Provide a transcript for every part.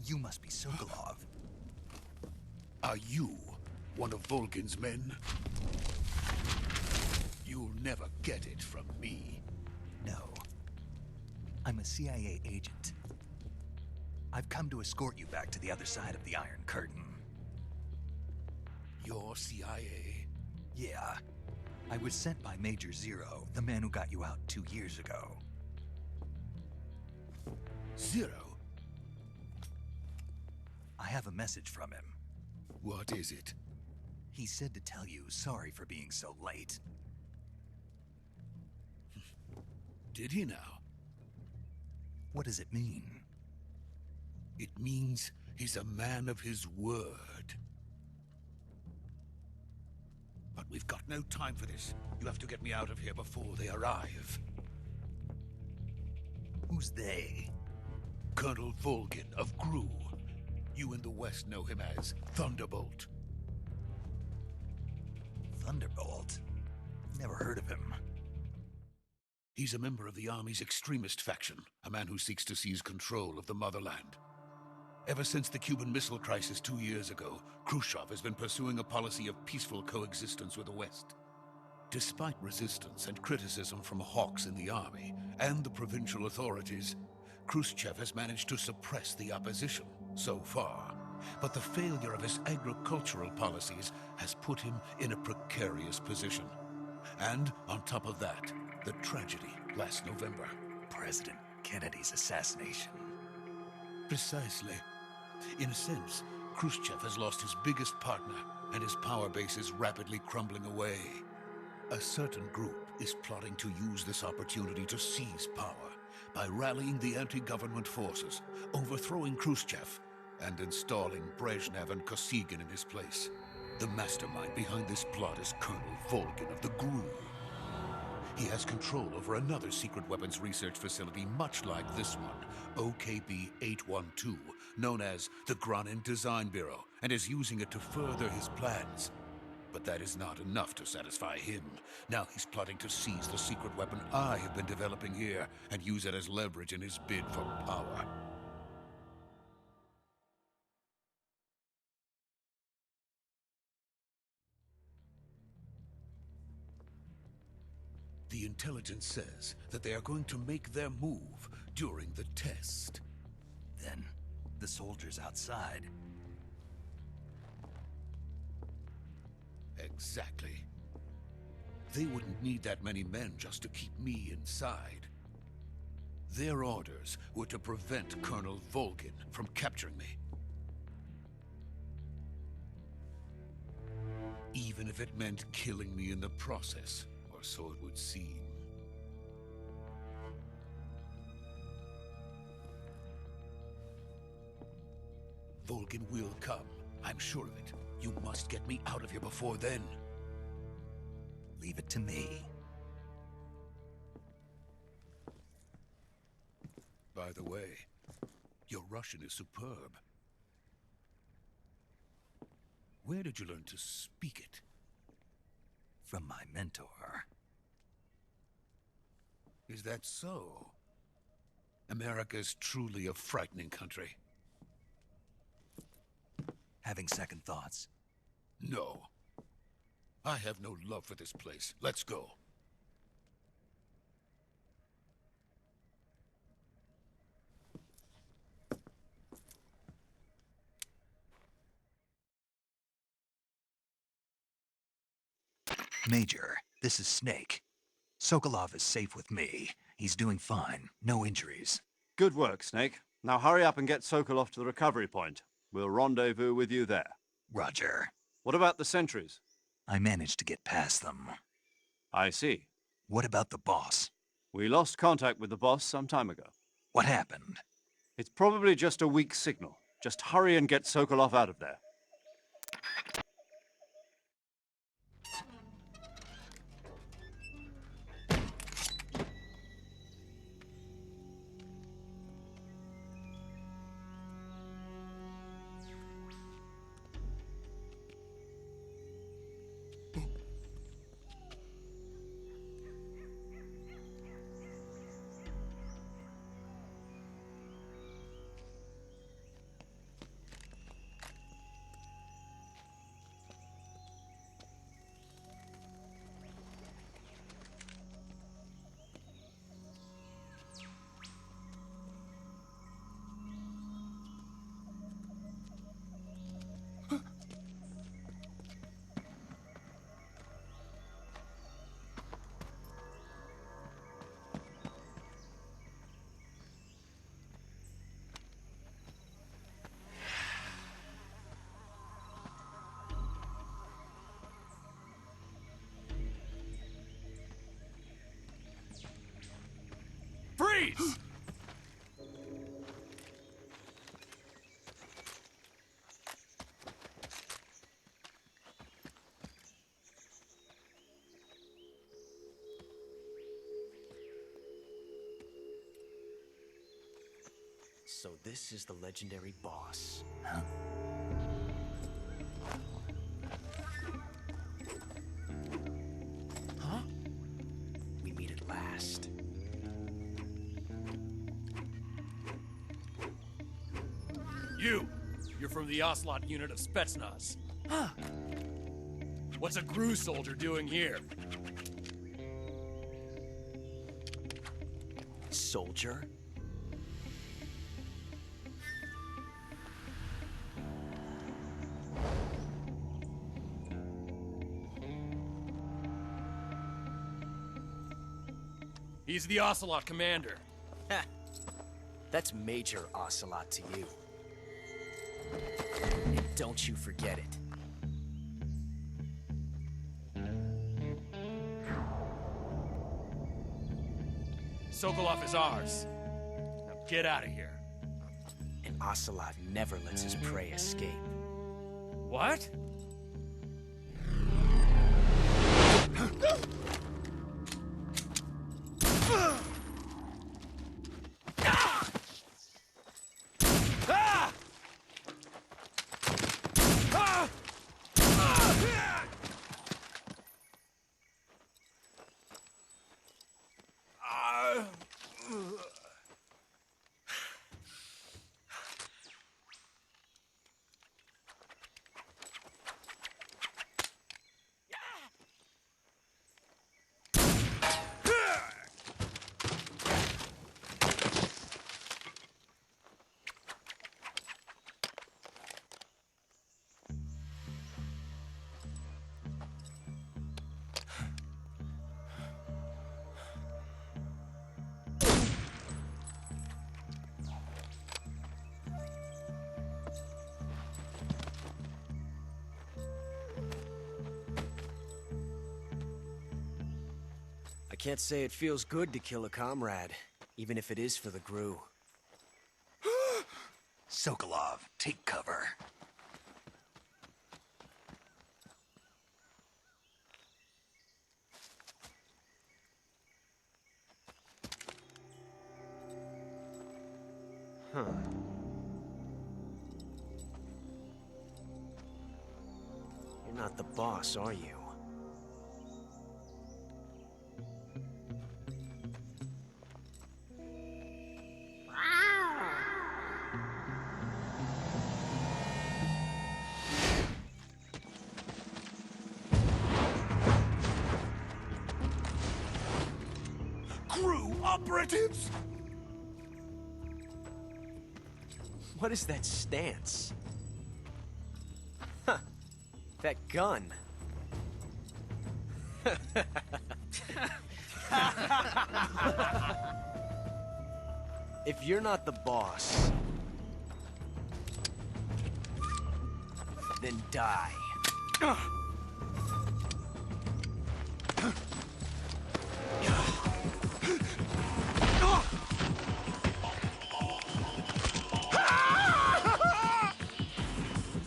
You must be Sokolov. Are you one of Volgin's men? You'll never get it from me. No. I'm a CIA agent. I've come to escort you back to the other side of the Iron Curtain. You're CIA? Yeah. I was sent by Major Zero, the man who got you out 2 years ago. Zero? I have a message from him. What is it? He said to tell you sorry for being so late. Did he now? What does it mean? It means he's a man of his word. But we've got no time for this. You have to get me out of here before they arrive. Who's they? Colonel Volgin of Gru. You in the West know him as Thunderbolt. Thunderbolt? Never heard of him. He's a member of the Army's extremist faction, a man who seeks to seize control of the motherland. Ever since the Cuban Missile Crisis 2 years ago, Khrushchev has been pursuing a policy of peaceful coexistence with the West. Despite resistance and criticism from hawks in the army and the provincial authorities, Khrushchev has managed to suppress the opposition so far. But the failure of his agricultural policies has put him in a precarious position. And on top of that, the tragedy last November. President Kennedy's assassination. Precisely. In a sense, Khrushchev has lost his biggest partner, and his power base is rapidly crumbling away. A certain group is plotting to use this opportunity to seize power by rallying the anti-government forces, overthrowing Khrushchev, and installing Brezhnev and Kosygin in his place. The mastermind behind this plot is Colonel Volgin of the Gru. He has control over another secret weapons research facility much like this one, OKB-812, known as the Granin Design Bureau, and is using it to further his plans. But that is not enough to satisfy him. Now he's plotting to seize the secret weapon I have been developing here and use it as leverage in his bid for power. The intelligence says that they are going to make their move during the test. Then, the soldiers outside. Exactly. They wouldn't need that many men just to keep me inside. Their orders were to prevent Colonel Volgin from capturing me. Even if it meant killing me in the process, or so it would seem. Volgin will come. I'm sure of it. You must get me out of here before then. Leave it to me. By the way, your Russian is superb. Where did you learn to speak it? From my mentor. Is that so? America's truly a frightening country. Having second thoughts? No. I have no love for this place. Let's go. Major, this is Snake. Sokolov is safe with me. He's doing fine. No injuries. Good work, Snake. Now hurry up and get Sokolov to the recovery point. We'll rendezvous with you there. Roger. What about the sentries? I managed to get past them. I see. What about the boss? We lost contact with the boss some time ago. What happened? It's probably just a weak signal. Just hurry and get Sokolov out of there. Freeze! So this is the legendary boss. Huh? Huh? We meet at last. You're from the Ocelot unit of Spetsnaz. Huh. What's a Gru soldier doing here? Soldier? He's the Ocelot commander. Ha! That's Major Ocelot to you. And don't you forget it. Sokolov is ours. Now get out of here. And Ocelot never lets his prey escape. What? I can't say it feels good to kill a comrade, even if it is for the Gru. Sokolov, take cover. Huh. You're not the boss, are you? Crew operatives! What is that stance? Huh. That gun. If you're not the boss, then die.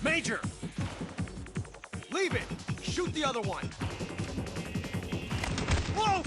Major! Leave it! Shoot the other one! Whoa!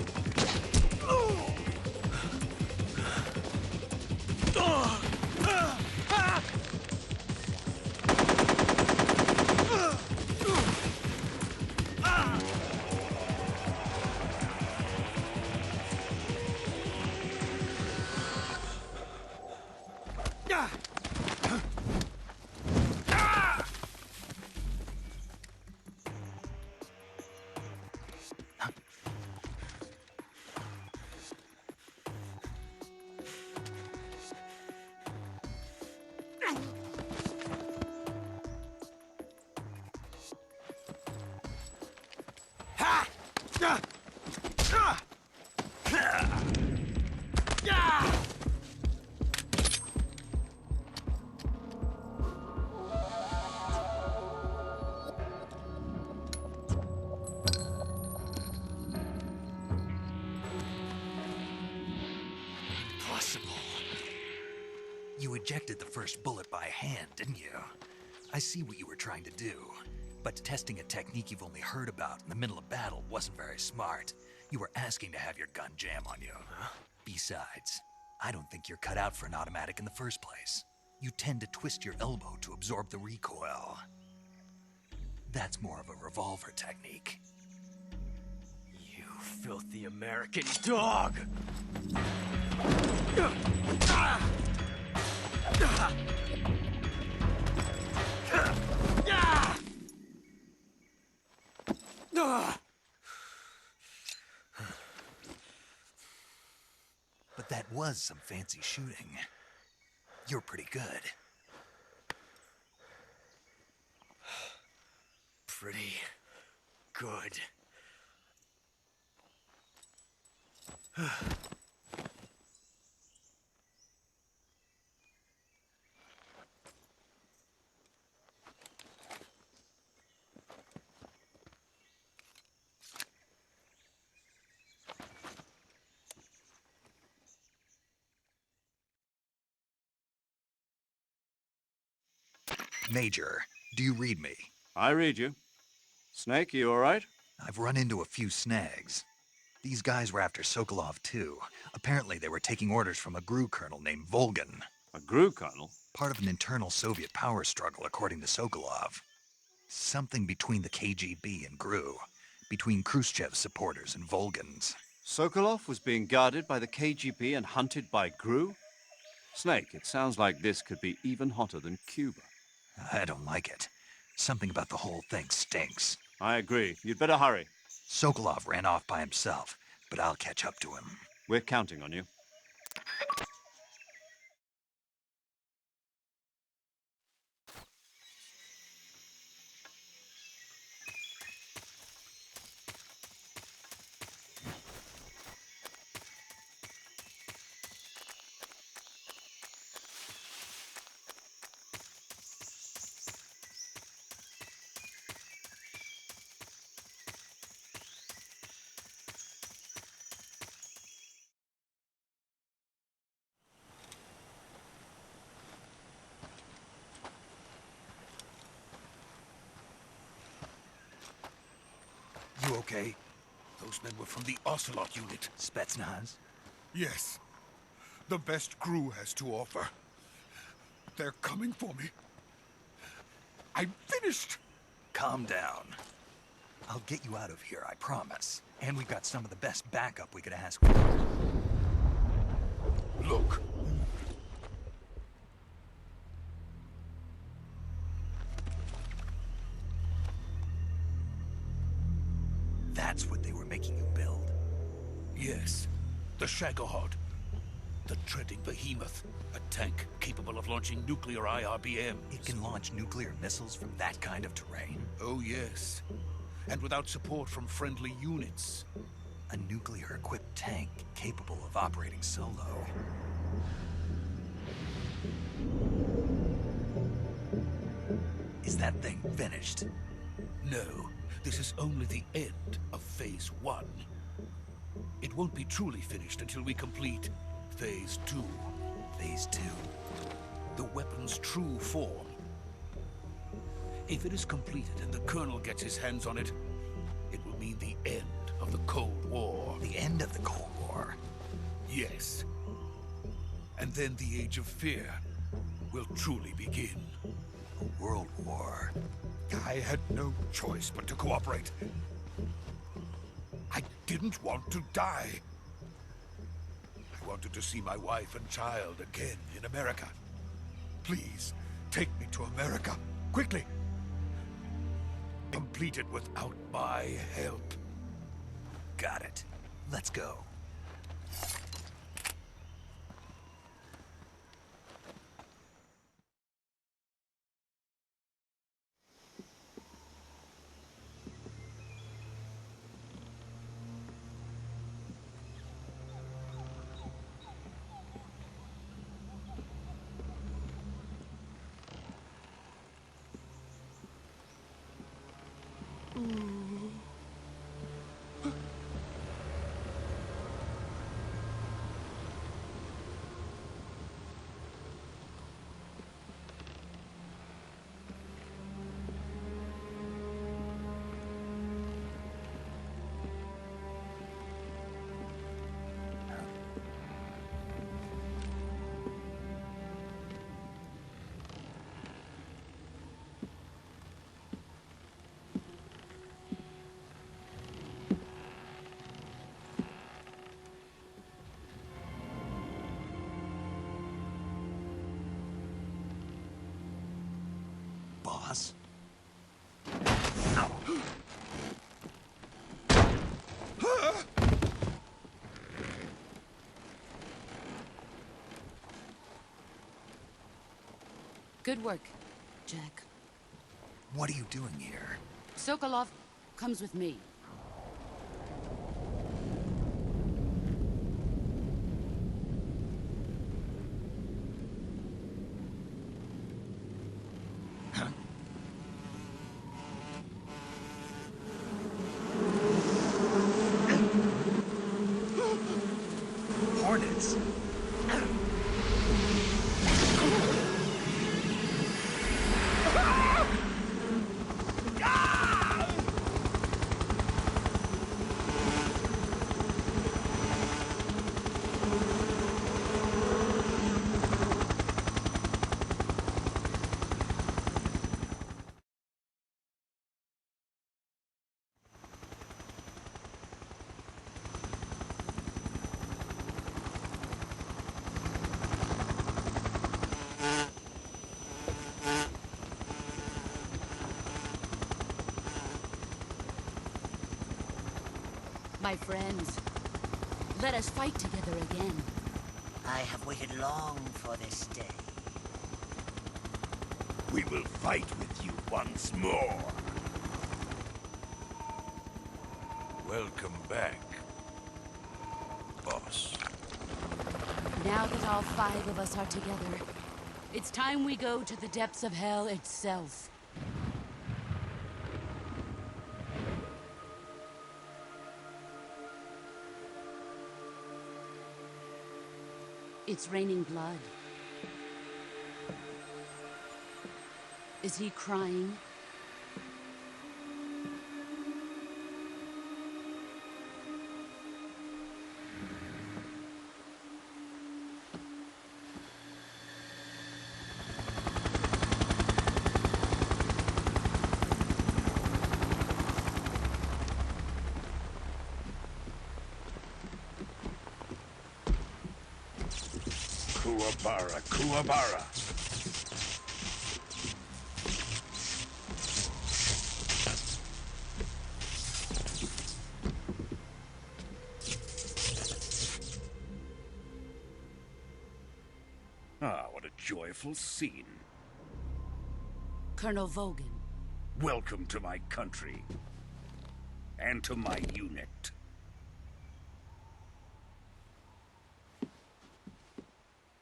You ejected the first bullet by hand, didn't you? I see what you were trying to do, but testing a technique you've only heard about in the middle of battle wasn't very smart. You were asking to have your gun jam on you. Huh? Besides, I don't think you're cut out for an automatic in the first place. You tend to twist your elbow to absorb the recoil. That's more of a revolver technique. You filthy American dog! But that was some fancy shooting. You're pretty good. Pretty good. Major, do you read me? I read you. Snake, you all right? I've run into a few snags. These guys were after Sokolov too. Apparently they were taking orders from a GRU colonel named Volgan. A GRU colonel? Part of an internal Soviet power struggle, according to Sokolov. Something between the KGB and GRU. Between Khrushchev's supporters and Volgan's. Sokolov was being guarded by the KGB and hunted by GRU? Snake, it sounds like this could be even hotter than Cuba. I don't like it. Something about the whole thing stinks. I agree. You'd better hurry. Sokolov ran off by himself, but I'll catch up to him. We're counting on you. You okay? Those men were from the Ocelot unit. Spetsnaz? Yes. The best GRU has to offer. They're coming for me. I'm finished! Calm down. I'll get you out of here, I promise. And we've got some of the best backup we could ask for. Look. That's what they were making you build? Yes. The Shagohod. The treading behemoth. A tank capable of launching nuclear IRBMs. It can launch nuclear missiles from that kind of terrain? Oh, yes. And without support from friendly units. A nuclear-equipped tank capable of operating solo. Is that thing finished? No. This is only the end of Phase 1. It won't be truly finished until we complete Phase 2. Phase 2? The weapon's true form. If it is completed and the Colonel gets his hands on it, it will mean the end of the Cold War. The end of the Cold War? Yes. And then the Age of Fear will truly begin. A world war? I had no choice but to cooperate. I didn't want to die. I wanted to see my wife and child again in America. Please, take me to America, quickly. Complete it without my help. Got it. Let's go. Good work, Jack. What are you doing here? Sokolov comes with me. Hornets? My friends, let us fight together again. I have waited long for this day. We will fight with you once more. Welcome back, boss. Now that all 5 of us are together, it's time we go to the depths of hell itself. It's raining blood. Is he crying? Kuwabara, Kuwabara. Ah, what a joyful scene. Colonel Vogan. Welcome to my country. And to my unit.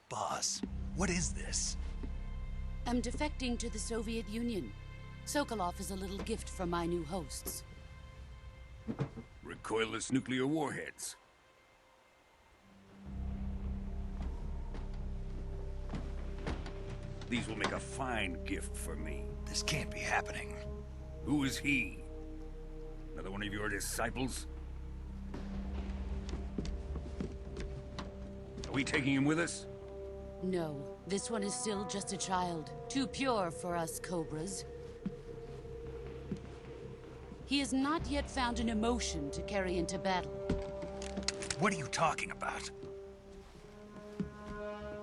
Boss, what is this? I'm defecting to the Soviet Union. Sokolov is a little gift from my new hosts. Recoilless nuclear warheads. These will make a fine gift for me. This can't be happening. Who is he? Another one of your disciples? Are we taking him with us? No, this one is still just a child. Too pure for us Cobras. He has not yet found an emotion to carry into battle. What are you talking about?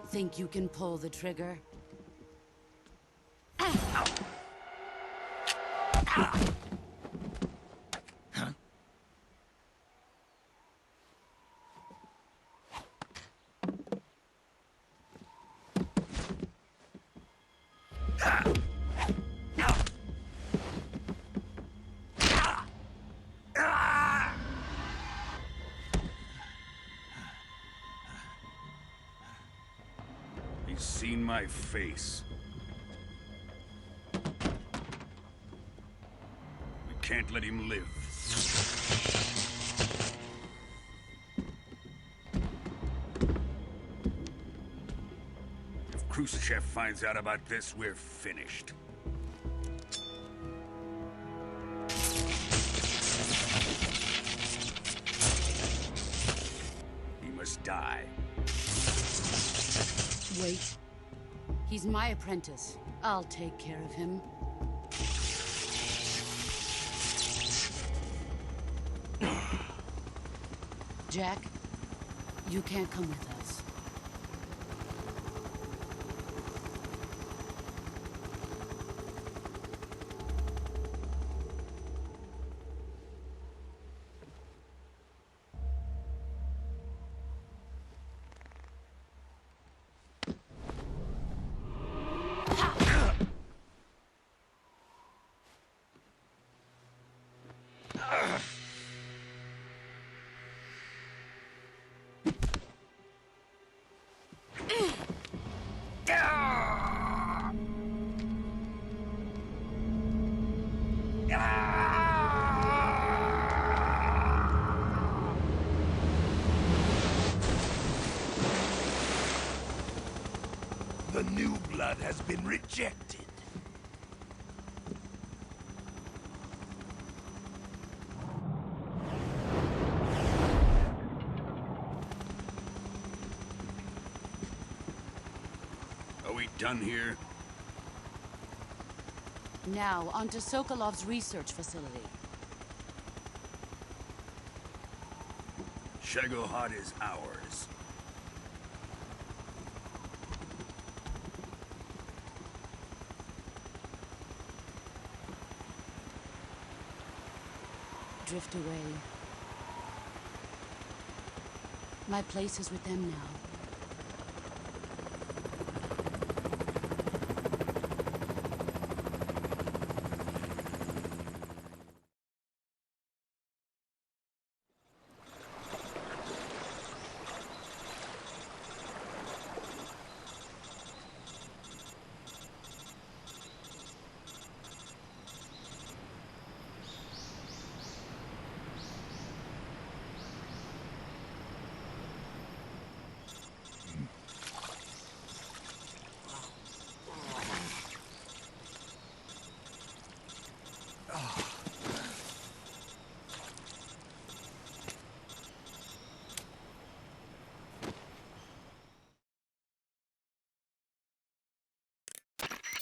Think you can pull the trigger? He's seen my face. We can't let him live. If Khrushchev finds out about this, we're finished. He must die. Wait. He's my apprentice. I'll take care of him. Jack, you can't come with us. Ha! the new blood has been rejected. Are we done here? Now, onto Sokolov's research facility. Shagohod is ours. Drift away. My place is with them now.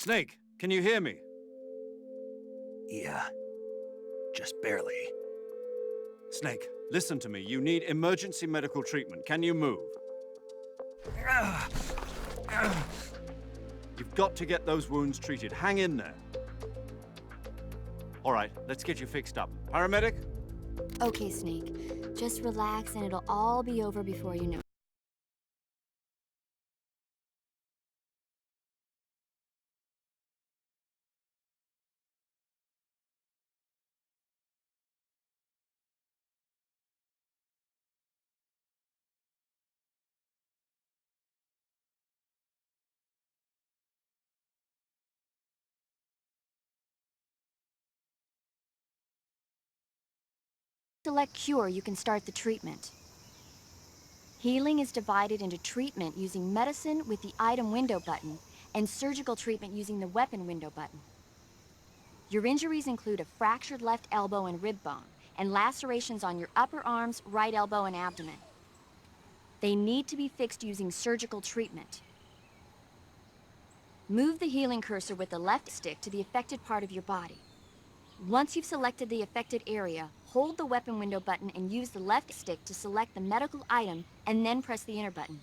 Snake, can you hear me? Yeah. Just barely. Snake, listen to me. You need emergency medical treatment. Can you move? You've got to get those wounds treated. Hang in there. All right, let's get you fixed up. Paramedic? Okay, Snake. Just relax and it'll all be over before you know it. Select Cure, you can start the treatment. Healing is divided into treatment using medicine with the item window button and surgical treatment using the weapon window button. Your injuries include a fractured left elbow and rib bone and lacerations on your upper arms, right elbow, and abdomen. They need to be fixed using surgical treatment. Move the healing cursor with the left stick to the affected part of your body. Once you've selected the affected area, hold the weapon window button and use the left stick to select the medical item and then press the enter button.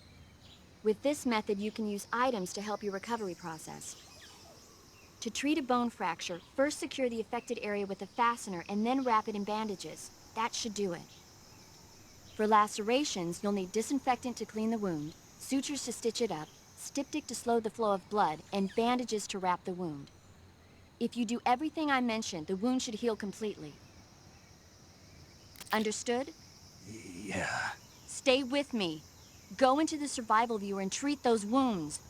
With this method, you can use items to help your recovery process. To treat a bone fracture, first secure the affected area with a fastener and then wrap it in bandages. That should do it. For lacerations, you'll need disinfectant to clean the wound, sutures to stitch it up, styptic to slow the flow of blood, and bandages to wrap the wound. If you do everything I mentioned, the wound should heal completely. Understood? Yeah. Stay with me. Go into the survival viewer and treat those wounds.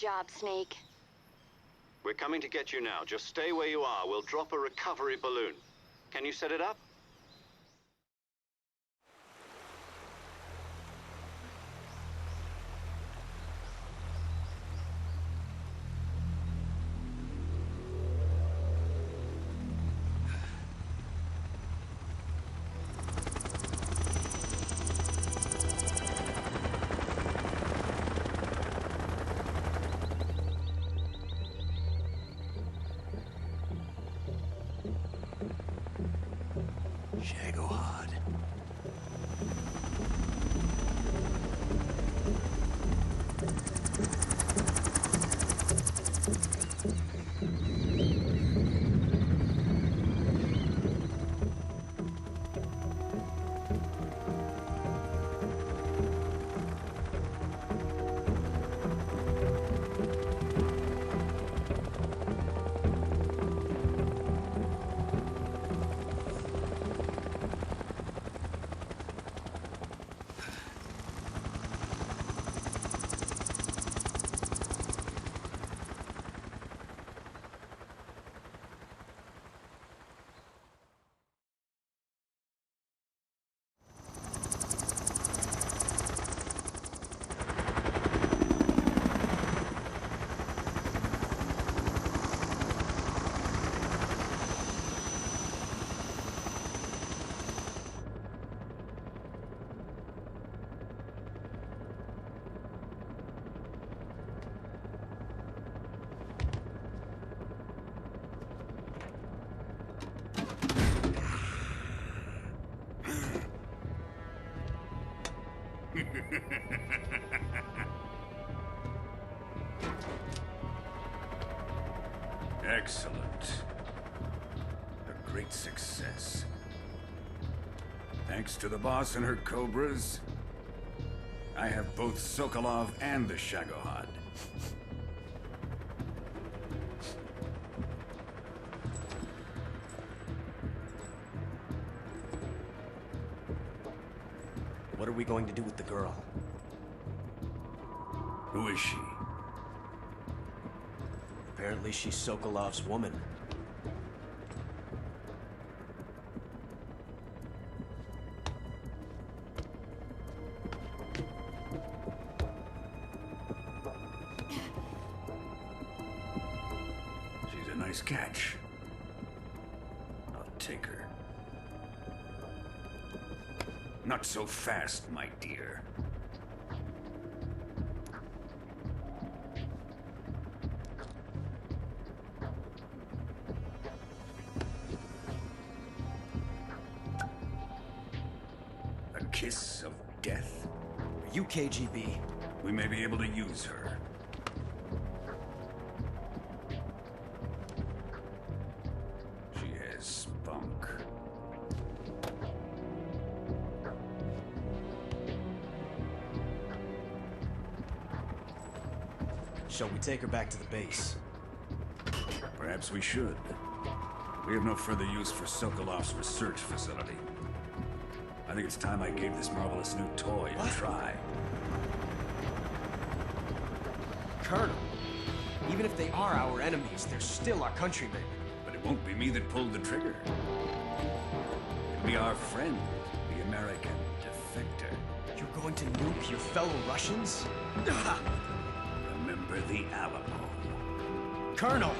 job, Snake. We're coming to get you now. Just stay where you are. We'll drop a recovery balloon. Can you set it up? Shagohod. Excellent. A great success. Thanks to the boss and her cobras, I have both Sokolov and the Shagohod. What are we going to do with the girl? Who is she? Apparently she's Sokolov's woman. She's a nice catch. I'll take her. Not so fast, my dear. A kiss of death? Are you KGB? We may be able to use her. She has spunk. Shall we take her back to the base? Perhaps we should. We have no further use for Sokolov's research facility. I think it's time I gave this marvelous new toy a try. Colonel, even if they are our enemies, they're still our countrymen. But it won't be me that pulled the trigger. It'll be our friend, the American defector. You're going to nuke your fellow Russians? Remember the Alamo. Colonel!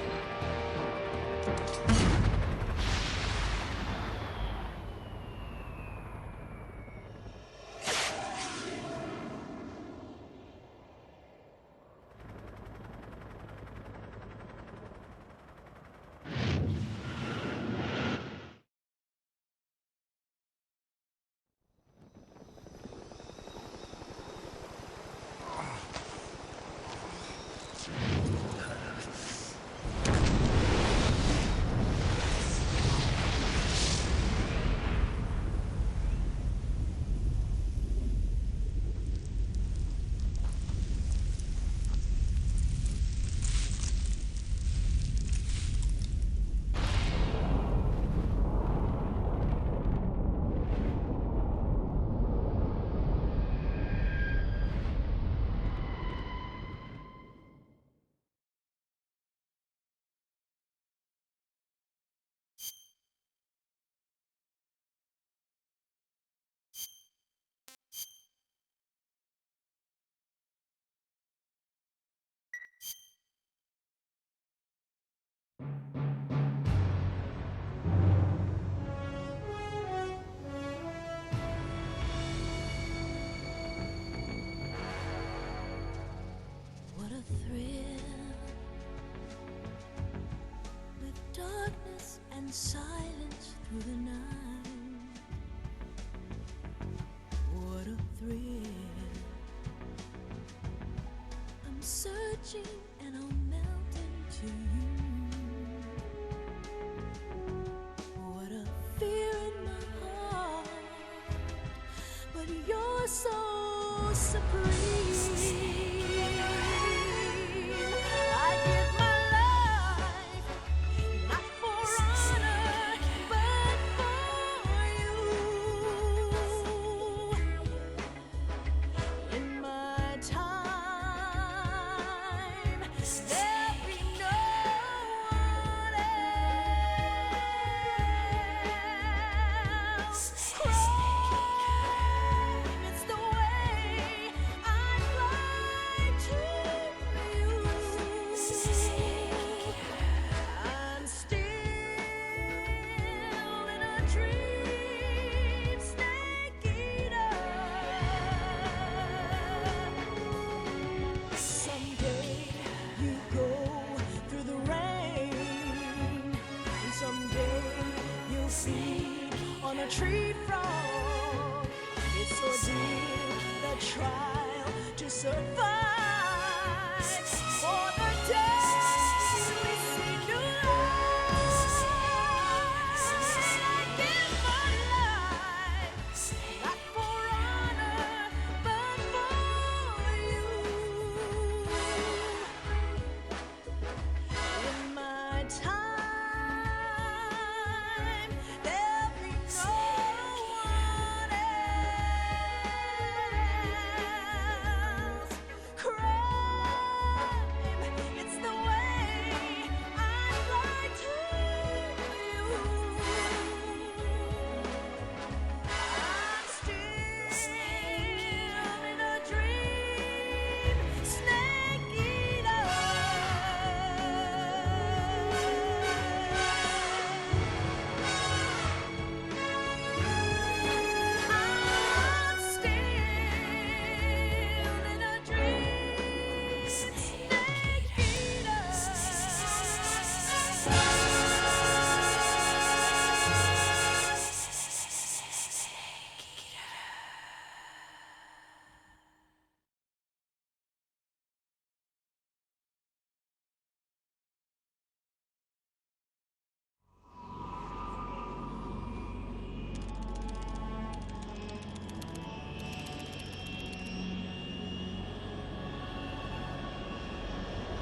and silence through the night. What a thrill. I'm searching and I'll melt into you. What a fear in my heart, but you're so supreme. I give my life, not for honor, but for you. In my time, there'll be no one else. Crime, it's the way I'd like to you. I'm still in a dream, snake eater. Someday you go through the rain, and someday you'll feed on a tree frog. It's ordeal, the trial to survive. For the day we see new life, I give my life, not for honor, but for you. In my time, there'll be no one else. Crime, it's the way I'd like to you. I'm still in a dream, snake eater. I'm still in a dream, snake eater.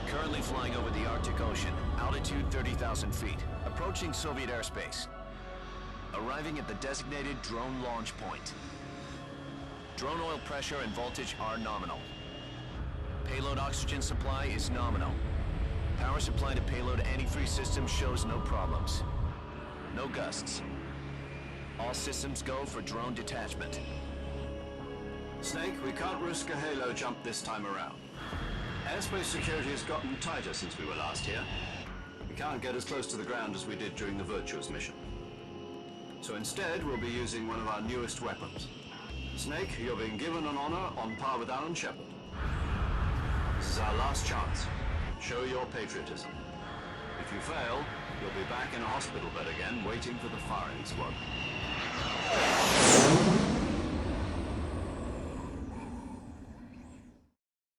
Currently flying over the Arctic Ocean, altitude 30,000 feet, approaching Soviet airspace. Arriving at the designated drone launch point. Drone oil pressure and voltage are nominal. Payload oxygen supply is nominal. Power supply to payload antifreeze system shows no problems. No gusts. All systems go for drone detachment. Snake, we can't risk a halo jump this time around. Airspace security has gotten tighter since we were last here. We can't get as close to the ground as we did during the Virtuous mission. So instead, we'll be using one of our newest weapons. Snake, you're being given an honor on par with Alan Shepard. This is our last chance. Show your patriotism. If you fail, you'll be back in a hospital bed again, waiting for the firing squad.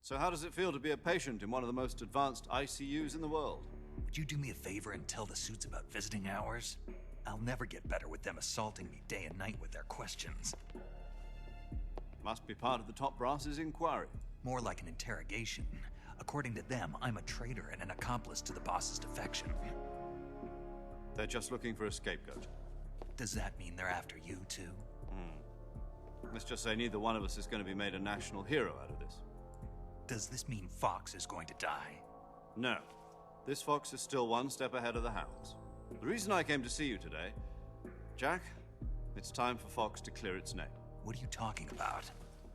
So how does it feel to be a patient in one of the most advanced ICUs in the world? Would you do me a favor and tell the suits about visiting hours? I'll never get better with them assaulting me day and night with their questions. Must be part of the top brass's inquiry. More like an interrogation. According to them, I'm a traitor and an accomplice to the boss's defection. They're just looking for a scapegoat. Does that mean they're after you, too? Let's just say neither one of us is going to be made a national hero out of this. Does this mean Fox is going to die? No. This fox is still one step ahead of the hounds. The reason I came to see you today, Jack, it's time for Fox to clear its name. What are you talking about?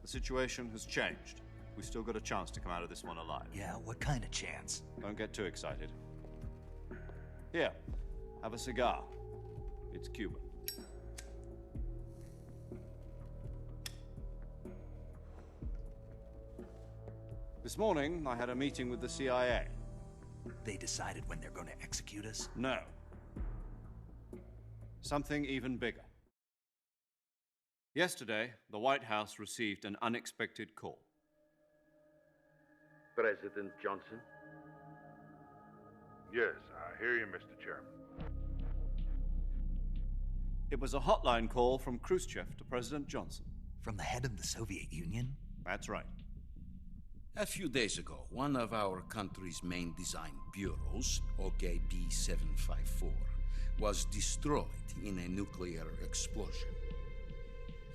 The situation has changed. We still got a chance to come out of this one alive. Yeah, what kind of chance? Don't get too excited. Here, have a cigar. It's Cuban. This morning, I had a meeting with the CIA. They decided when they're going to execute us? No. Something even bigger. Yesterday, the White House received an unexpected call. President Johnson? Yes, I hear you, Mr. Chairman. It was a hotline call from Khrushchev to President Johnson. From the head of the Soviet Union? That's right. A few days ago, one of our country's main design bureaus, OKB 754, was destroyed in a nuclear explosion.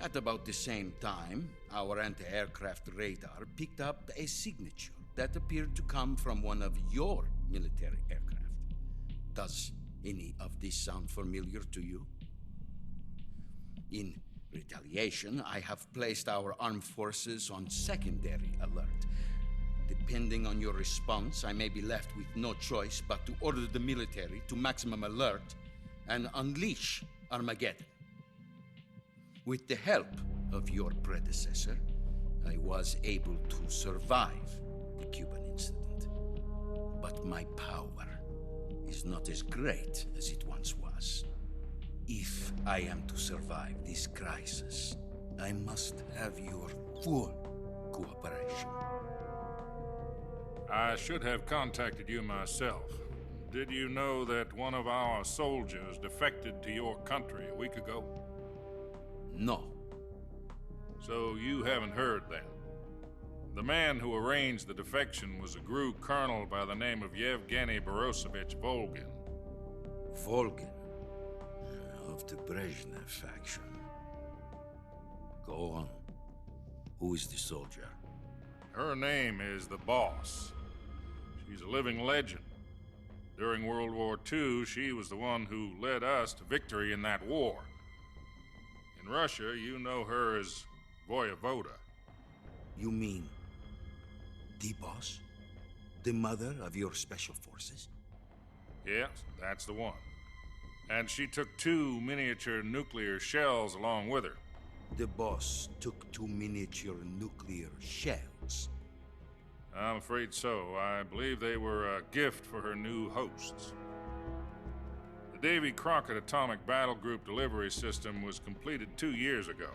At about the same time, our anti-aircraft radar picked up a signature that appeared to come from one of your military aircraft. Does any of this sound familiar to you? In retaliation, I have placed our armed forces on secondary alert. Depending on your response, I may be left with no choice but to order the military to maximum alert and unleash Armageddon. With the help of your predecessor, I was able to survive the Cuban incident. But my power is not as great as it once was. If I am to survive this crisis, I must have your full cooperation. I should have contacted you myself. Did you know that one of our soldiers defected to your country a week ago? No. So you haven't heard then. The man who arranged the defection was a GRU colonel by the name of Yevgeny Borosovich Volgin. Volgin? Of the Brezhnev faction. Go on. Who is the soldier? Her name is the Boss. She's a living legend. During World War II, she was the one who led us to victory in that war. In Russia, you know her as Voyevoda. You mean the Boss? The mother of your special forces? Yes, that's the one. And she took 2 miniature nuclear shells along with her. The Boss took 2 miniature nuclear shells? I'm afraid so. I believe they were a gift for her new hosts. The Davy Crockett Atomic Battle Group delivery system was completed 2 years ago.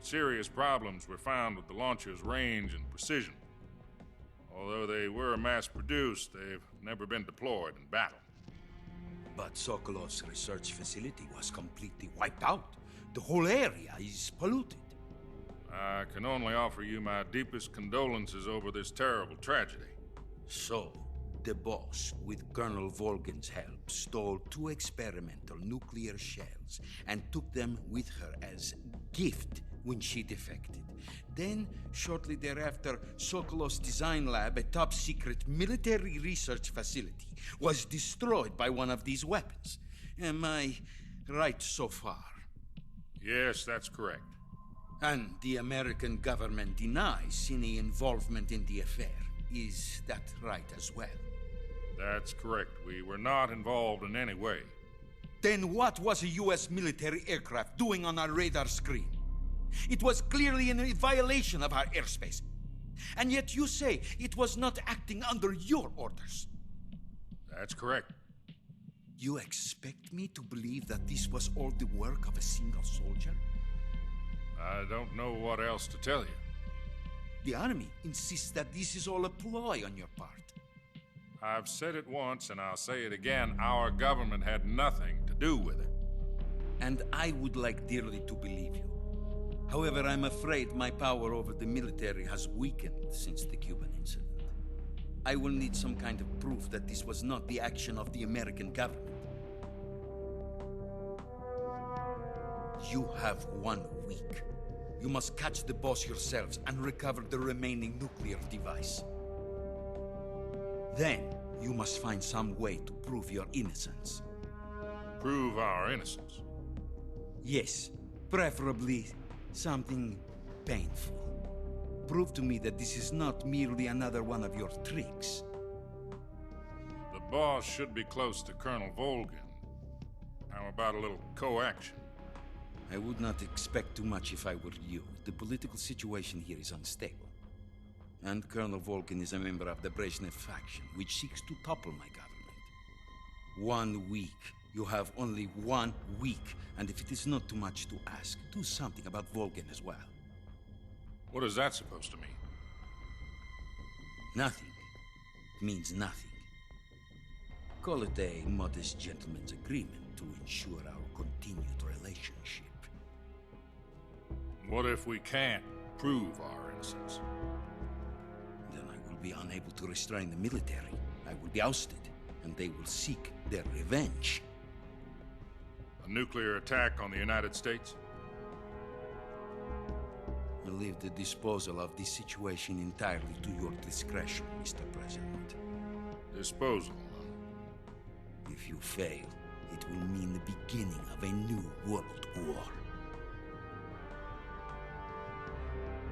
Serious problems were found with the launcher's range and precision. Although they were mass-produced, they've never been deployed in battle. But Sokolov's research facility was completely wiped out. The whole area is polluted. I can only offer you my deepest condolences over this terrible tragedy. So, the Boss, with Colonel Volgin's help, stole 2 experimental nuclear shells and took them with her as gift when she defected. Then, shortly thereafter, Sokolov's design lab, a top-secret military research facility, was destroyed by one of these weapons. Am I right so far? Yes, that's correct. And the American government denies any involvement in the affair. Is that right as well? That's correct. We were not involved in any way. Then what was a U.S. military aircraft doing on our radar screen? It was clearly in violation of our airspace. And yet you say it was not acting under your orders. That's correct. You expect me to believe that this was all the work of a single soldier? I don't know what else to tell you. The Army insists that this is all a ploy on your part. I've said it once and I'll say it again. Our government had nothing to do with it. And I would like dearly to believe you. However, I'm afraid my power over the military has weakened since the Cuban incident. I will need some kind of proof that this was not the action of the American government. You have 1 week. You must catch the Boss yourselves and recover the remaining nuclear device. Then, you must find some way to prove your innocence. Prove our innocence? Yes, preferably something painful. Prove to me that this is not merely another one of your tricks. The Boss should be close to Colonel Volgin. How about a little co-action? I would not expect too much if I were you. The political situation here is unstable. And Colonel Volgin is a member of the Brezhnev faction, which seeks to topple my government. 1 week. You have only 1 week, and if it is not too much to ask, do something about Volgin as well. What is that supposed to mean? Nothing. It means nothing. Call it a modest gentleman's agreement to ensure our continued relationship. What if we can't prove our innocence? Then I will be unable to restrain the military. I will be ousted, and they will seek their revenge. A nuclear attack on the United States? I leave the disposal of this situation entirely to your discretion, Mr. President. Disposal, huh? If you fail, it will mean the beginning of a new world war.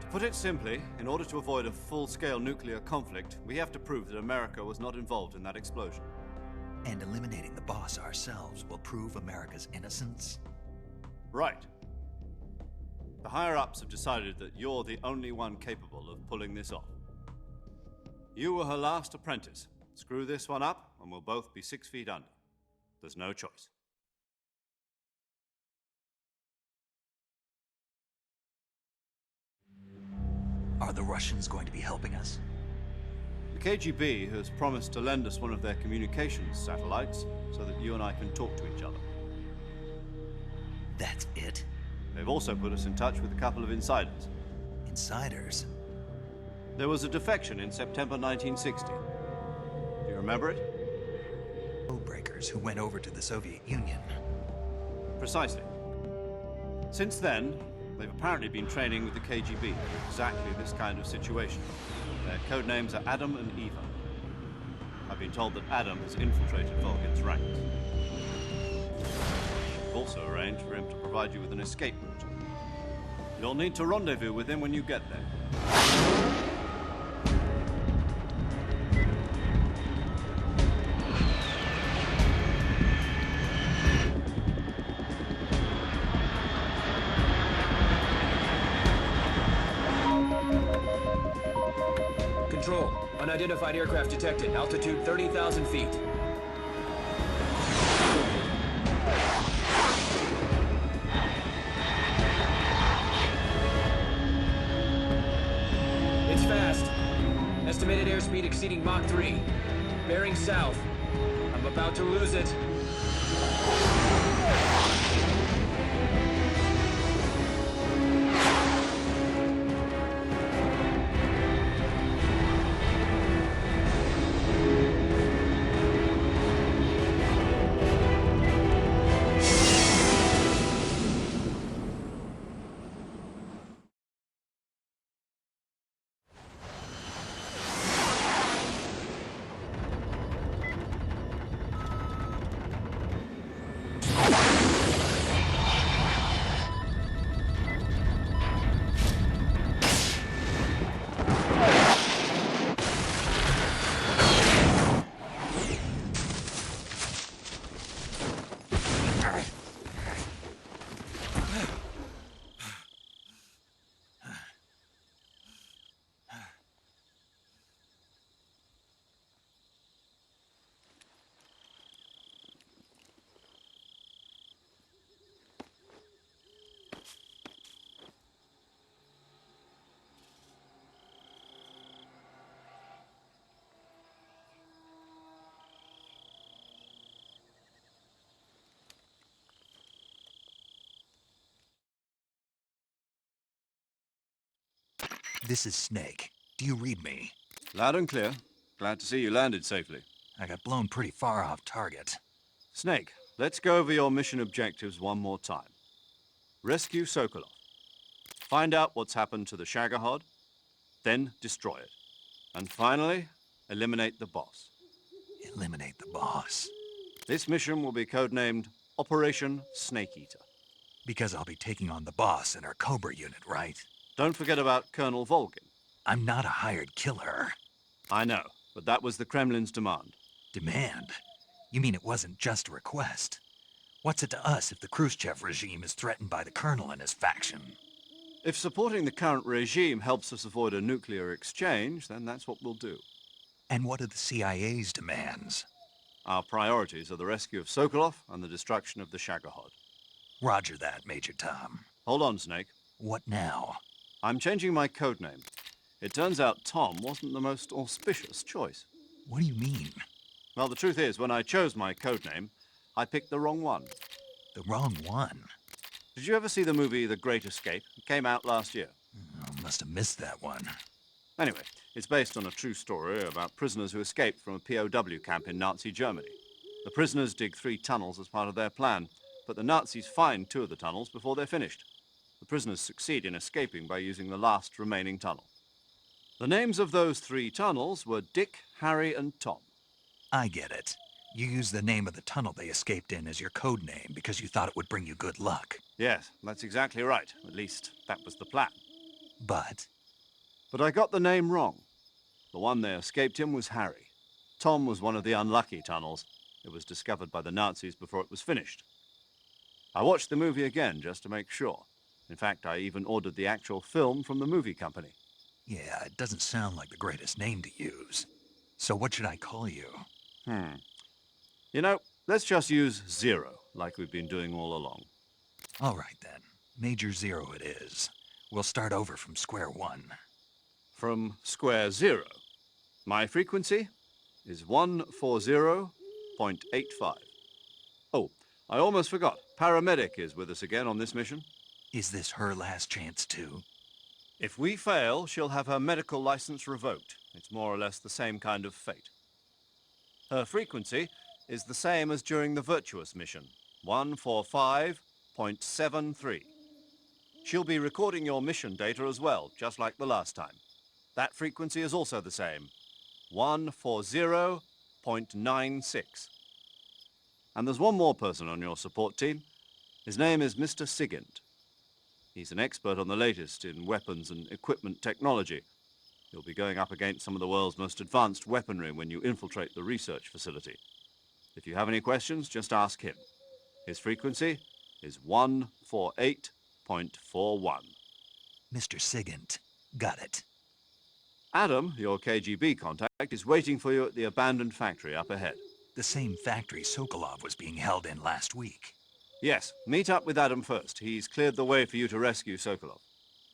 To put it simply, in order to avoid a full-scale nuclear conflict, we have to prove that America was not involved in that explosion. And eliminating the boss ourselves will prove America's innocence? Right. The higher-ups have decided that you're the only one capable of pulling this off. You were her last apprentice. Screw this one up, and we'll both be 6 feet under. There's no choice. Are the Russians going to be helping us? The KGB has promised to lend us one of their communications satellites so that you and I can talk to each other. That's it? They've also put us in touch with a couple of insiders. Insiders? There was a defection in September 1960. Do you remember it? Codebreakers who went over to the Soviet Union. Precisely. Since then, they've apparently been training with the KGB for exactly this kind of situation. Their code names are Adam and Eva. I've been told that Adam has infiltrated Volgin's ranks. We've also arranged for him to provide you with an escape route. You'll need to rendezvous with him when you get there. Control. Unidentified aircraft detected. Altitude 30,000 feet. It's fast. Estimated airspeed exceeding Mach 3. Bearing south. I'm about to lose it. This is Snake. Do you read me? Loud and clear. Glad to see you landed safely. I got blown pretty far off target. Snake, let's go over your mission objectives one more time. Rescue Sokolov. Find out what's happened to the Shagohod, then destroy it. And finally, eliminate the boss. Eliminate the boss? This mission will be codenamed Operation Snake Eater. Because I'll be taking on the boss and our Cobra unit, right? Don't forget about Colonel Volgin. I'm not a hired killer. I know, but that was the Kremlin's demand. Demand? You mean it wasn't just a request? What's it to us if the Khrushchev regime is threatened by the Colonel and his faction? If supporting the current regime helps us avoid a nuclear exchange, then that's what we'll do. And what are the CIA's demands? Our priorities are the rescue of Sokolov and the destruction of the Shagohod. Roger that, Major Tom. Hold on, Snake. What now? I'm changing my codename. It turns out Tom wasn't the most auspicious choice. What do you mean? Well, the truth is, when I chose my codename, I picked the wrong one. The wrong one? Did you ever see the movie The Great Escape? It came out last year. Oh, must have missed that one. Anyway, it's based on a true story about prisoners who escaped from a POW camp in Nazi Germany. The prisoners dig 3 tunnels as part of their plan, but the Nazis find 2 of the tunnels before they're finished. The prisoners succeed in escaping by using the last remaining tunnel. The names of those 3 tunnels were Dick, Harry, and Tom. I get it. You used the name of the tunnel they escaped in as your code name because you thought it would bring you good luck. Yes, that's exactly right. At least, that was the plan. But I got the name wrong. The one they escaped in was Harry. Tom was one of the unlucky tunnels. It was discovered by the Nazis before it was finished. I watched the movie again just to make sure. In fact, I even ordered the actual film from the movie company. yeah, it doesn't sound like the greatest name to use. So what should I call you? You know, let's just use Zero, like we've been doing all along. All right, then. Major Zero it is. We'll start over from square one. From square 0. My frequency is 140.85. Oh, I almost forgot. Paramedic is with us again on this mission. Is this her last chance, too? If we fail, she'll have her medical license revoked. It's more or less the same kind of fate. Her frequency is the same as during the Virtuous mission, 145.73. She'll be recording your mission data as well, just like the last time. That frequency is also the same, 140.96. And there's one more person on your support team. His name is Mr. Sigint. He's an expert on the latest in weapons and equipment technology. You'll be going up against some of the world's most advanced weaponry when you infiltrate the research facility. If you have any questions, just ask him. His frequency is 148.41. Mr. Sigint. Got it. Adam, your KGB contact, is waiting for you at the abandoned factory up ahead. The same factory Sokolov was being held in last week. Yes, meet up with Adam first. He's cleared the way for you to rescue Sokolov.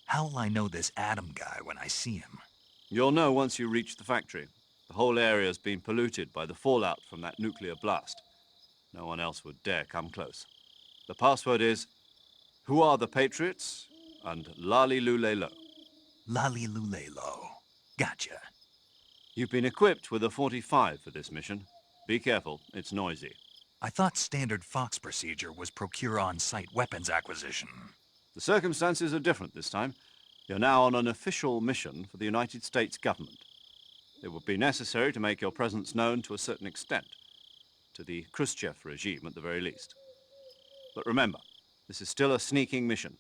How'll I know this Adam guy when I see him? You'll know once you reach the factory. The whole area's been polluted by the fallout from that nuclear blast. No one else would dare come close. The password is, "Who are the Patriots?" and Lali Lule Lo. Lali Lule Lo. Gotcha. You've been equipped with a 45 for this mission. Be careful, it's noisy. I thought standard Fox procedure was procure on-site weapons acquisition. The circumstances are different this time. You're now on an official mission for the United States government. It would be necessary to make your presence known to a certain extent, to the Khrushchev regime at the very least. But remember, this is still a sneaking mission.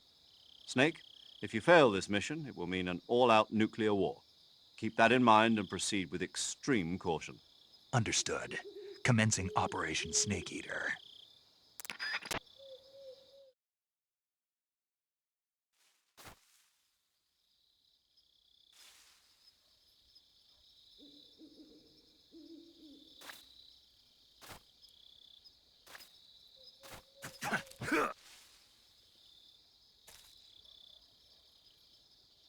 Snake, if you fail this mission, it will mean an all-out nuclear war. Keep that in mind and proceed with extreme caution. Understood. Commencing Operation Snake Eater.